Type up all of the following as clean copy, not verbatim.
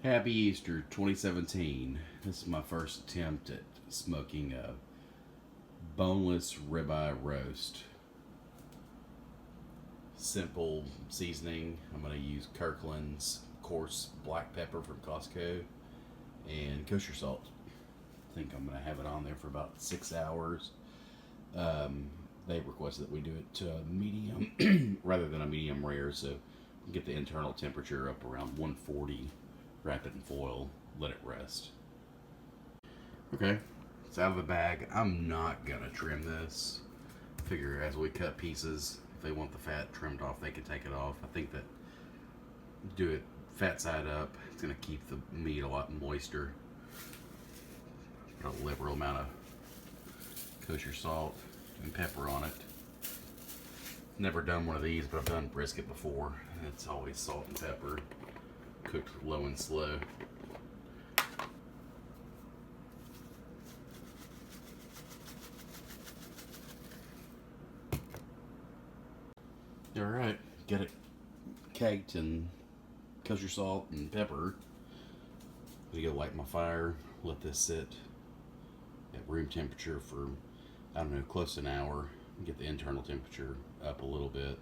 Happy Easter 2017. This is my first attempt at smoking a boneless ribeye roast. Simple seasoning. I'm going to use Kirkland's coarse black pepper from Costco and kosher salt. I think I'm going to have it on there for about 6 hours. They requested that we do it to medium rather than a medium rare, so get the internal temperature up around 140. Wrap it in foil, let it rest. Okay, it's out of the bag. I'm not gonna trim this. Figure as we cut pieces, if they want the fat trimmed off, they can take it off. I think that do it fat side up, it's gonna keep the meat a lot moister. Got a liberal amount of kosher salt and pepper on it. Never done one of these, but I've done brisket before. It's always salt and pepper, cooked low and slow. All right, get it caked in kosher salt and pepper. I'm gonna light my fire, let this sit at room temperature for, I don't know, close to an hour. Get the internal temperature up a little bit,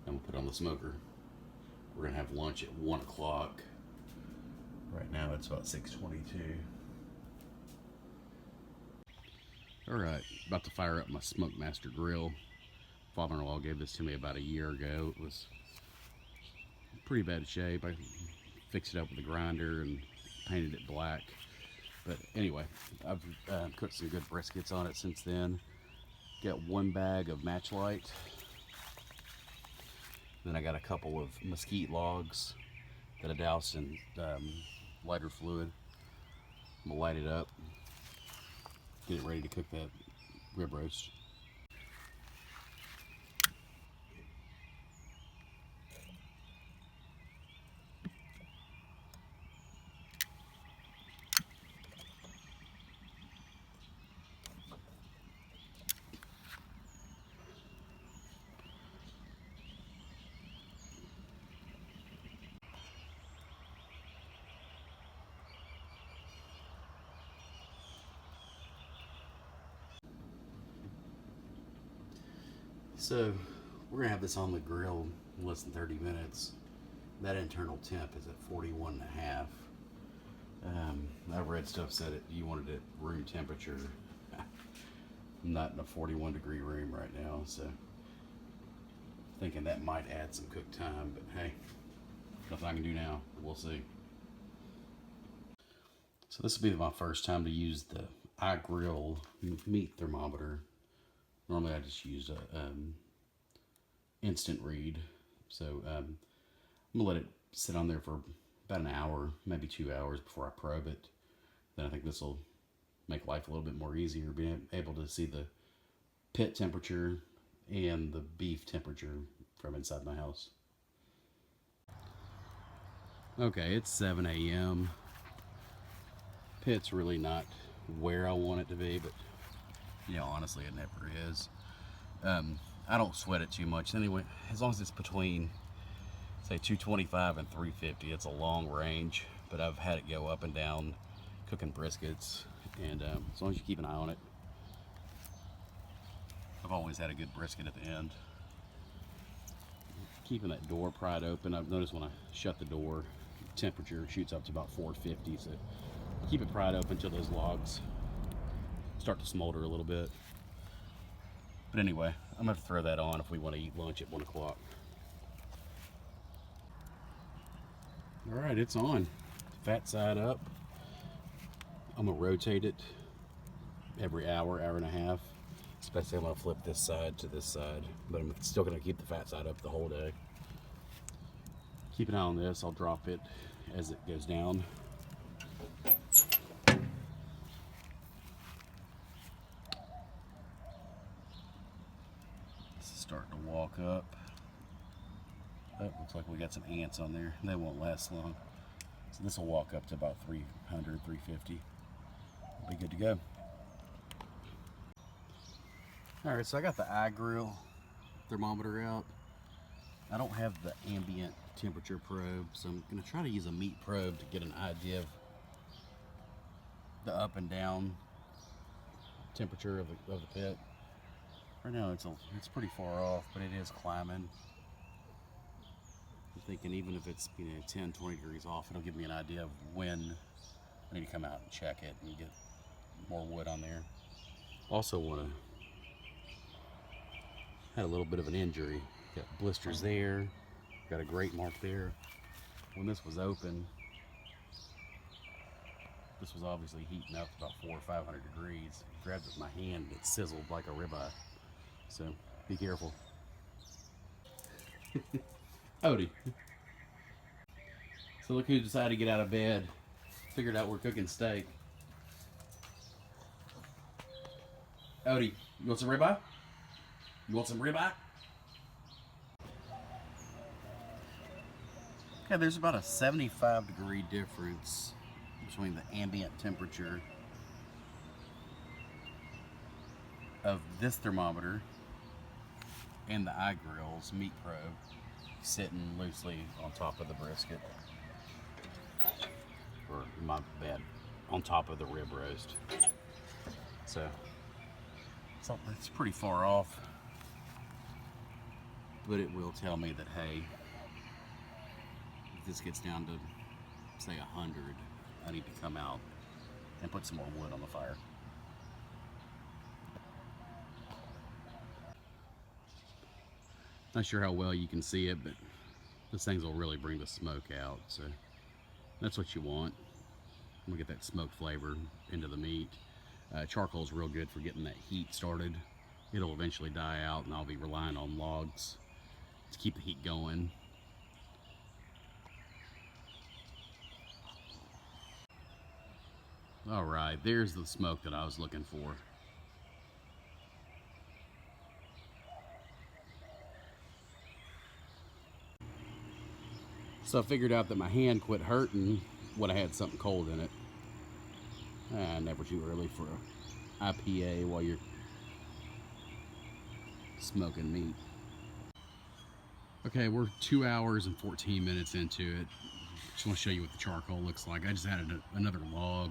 and we'll put it on the smoker. We're gonna have lunch at 1 o'clock. Right now it's about 6:22. All right, about to fire up my Smokemaster grill. Father-in-law gave this to me about a year ago. It was pretty bad shape. I fixed it up with a grinder and painted it black. But anyway, I've cooked some good briskets on it since then. Got 1 bag of match light. Then I got a couple of mesquite logs that I doused in lighter fluid. I'm gonna light it up, get it ready to cook that rib roast. So we're gonna have this on the grill in less than 30 minutes. That internal temp is at 41.5. I read stuff said it you wanted it room temperature. I'm not in a 41 degree room right now, so thinking that might add some cook time, but hey, nothing I can do now. We'll see. So this will be my first time to use the iGrill meat thermometer. Normally I just use a instant read. So I'm gonna let it sit on there for about an hour, maybe 2 hours before I probe it. Then I think this will make life a little bit more easier, being able to see the pit temperature and the beef temperature from inside my house. Okay, it's 7 a.m. Pit's really not where I want it to be, but you know, honestly, it never is. I don't sweat it too much anyway, as long as it's between, say, 225 and 350. It's a long range, but I've had it go up and down cooking briskets, and as long as you keep an eye on it. I've always had a good brisket at the end. Keeping that door pried open, I've noticed when I shut the door, temperature shoots up to about 450, so keep it pried open until those logs start to smolder a little bit. But anyway, I'm gonna have to throw that on if we want to eat lunch at 1 o'clock. All right, it's on. Fat side up. I'm gonna rotate it every hour, hour and a half. Especially I'm gonna flip this side to this side, but I'm still gonna keep the fat side up the whole day. Keep an eye on this. I'll drop it as it goes down. Starting to walk up. Oh, looks like we got some ants on there. They won't last long. So this will walk up to about 300, 350. Be good to go. All right, so I got the iGrill thermometer out. I don't have the ambient temperature probe, so I'm going to try to use a meat probe to get an idea of the up and down temperature of the pit. Right now it's pretty far off, but it is climbing. I'm thinking even if it's 10, 20 degrees off, it'll give me an idea of when I need to come out and check it and get more wood on there. Also had a little bit of an injury. Got blisters there, got a grate mark there. When this was open, this was obviously heating up about 400 or 500 degrees. Grabbed it with my hand, it sizzled like a ribeye. So be careful. Odie. So look who decided to get out of bed. Figured out we're cooking steak. Odie, you want some ribeye? You want some ribeye? Okay, there's about a 75-degree difference between the ambient temperature of this thermometer and the iGrill's meat probe sitting loosely on top of the brisket. Or my bad, on top of the rib roast. So it's pretty far off, but it will tell me that, hey, if this gets down to say 100, I need to come out and put some more wood on the fire. Not sure how well you can see it, but those things will really bring the smoke out, so that's what you want. I'm gonna get that smoke flavor into the meat. Charcoal is real good for getting that heat started. It'll eventually die out, and I'll be relying on logs to keep the heat going. All right, there's the smoke that I was looking for. So I figured out that my hand quit hurting when I had something cold in it. Never too early for a IPA while you're smoking meat. Okay, we're 2 hours and 14 minutes into it. Just want to show you what the charcoal looks like. I just added another log.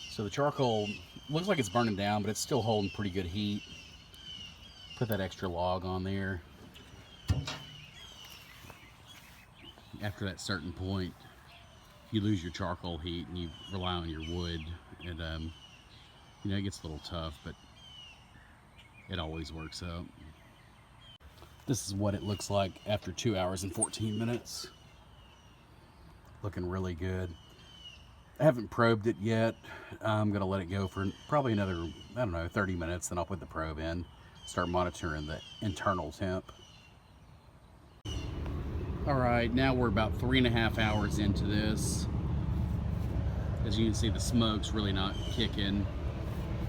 So the charcoal looks like it's burning down, but it's still holding pretty good heat. Put that extra log on there. After that certain point, you lose your charcoal heat and you rely on your wood, and it gets a little tough, but it always works out. This is what it looks like after 2 hours and 14 minutes. Looking really good. I haven't probed it yet. I'm gonna let it go for probably another, 30 minutes, then I'll put the probe in, start monitoring the internal temp. All right, now we're about 3.5 hours into this. As you can see, the smoke's really not kicking.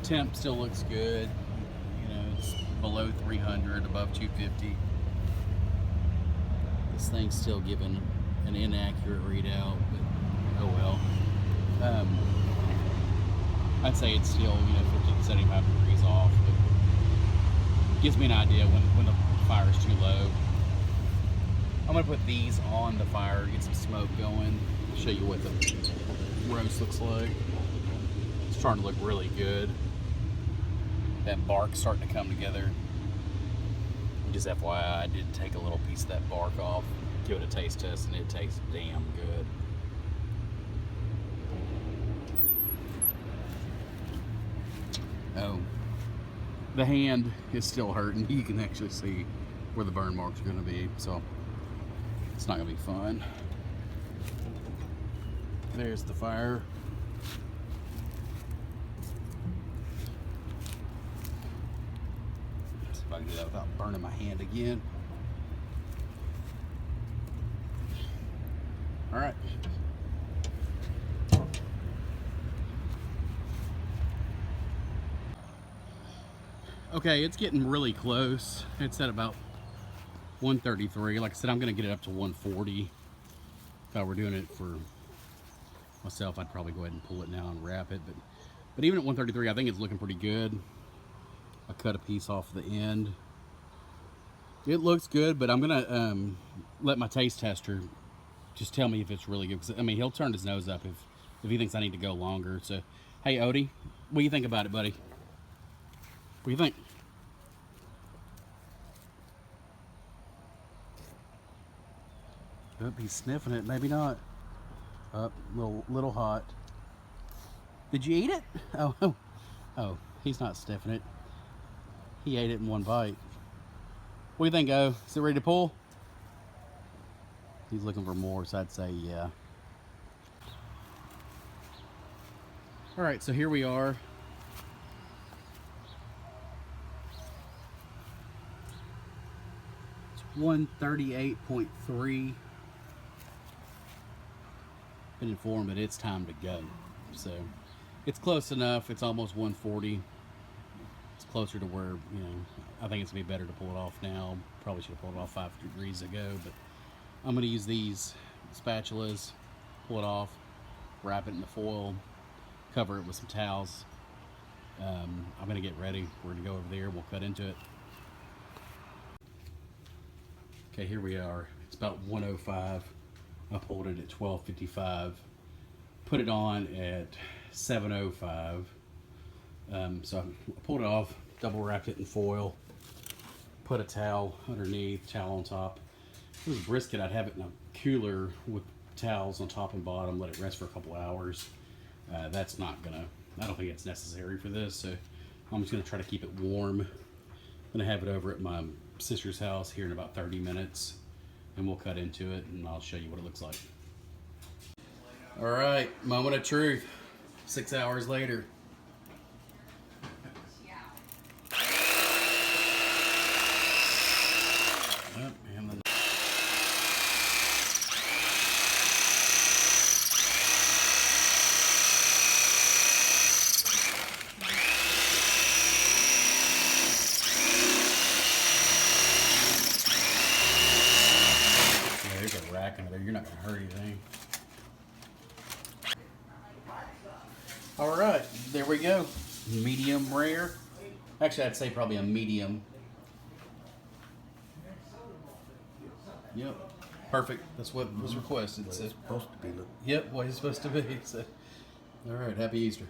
Temp still looks good. It's below 300, above 250. This thing's still giving an inaccurate readout, but oh well. I'd say it's still 50 to 75 degrees off, but gives me an idea when the fire is too low. I'm gonna put these on the fire, get some smoke going, show you what the roast looks like. It's starting to look really good. That bark's starting to come together. Just FYI, I did take a little piece of that bark off, give it a taste test, and it tastes damn good. Oh, the hand is still hurting. You can actually see where the burn marks are going to be, so it's not going to be fun. There's the fire. See if I can do that without burning my hand again. All right. Okay, it's getting really close. It's at about 133. Like I said, I'm gonna get it up to 140. If I were doing it for myself, I'd probably go ahead and pull it now and wrap it, but But even at 133, I think it's looking pretty good. I cut a piece off the end. It looks good, but I'm gonna let my taste tester just tell me if it's really good. Because I mean, he'll turn his nose up if he thinks I need to go longer. So, hey, Odie, what do you think about it, buddy? What do you think? Oh, he's sniffing it. Maybe not. Up, little hot. Did you eat it? Oh, he's not sniffing it. He ate it in one bite. What do you think, O? Is it ready to pull? He's looking for more, so I'd say yeah. All right, so here we are. It's 138.3. Been informed that it's time to go. So it's close enough. It's almost 140. It's closer to where, I think it's gonna be better to pull it off now. Probably should have pulled it off 5 degrees ago, but I'm gonna use these spatulas, pull it off, wrap it in the foil, cover it with some towels. I'm gonna get ready. We're gonna go over there. We'll cut into it. Okay, here we are. It's about 105. I pulled it at 12:55. Put it on at 7:05. So I pulled it off, double wrapped it in foil, put a towel underneath, towel on top. If it was brisket, I'd have it in a cooler with towels on top and bottom, let it rest for a couple hours. That's not gonna, I don't think it's necessary for this, so I'm just gonna try to keep it warm. I'm gonna have it over at my sister's house here in about 30 minutes, and we'll cut into it and I'll show you what it looks like. All right, moment of truth. 6 hours later. Yep, and then yeah, there's a rack under there. You're not gonna hurt anything. All right, there we go. Medium rare. Actually, I'd say probably a medium. Yep, perfect. That's what was requested. It's So, supposed to be. Look. yep, what it's supposed to be. So, all right, happy Easter.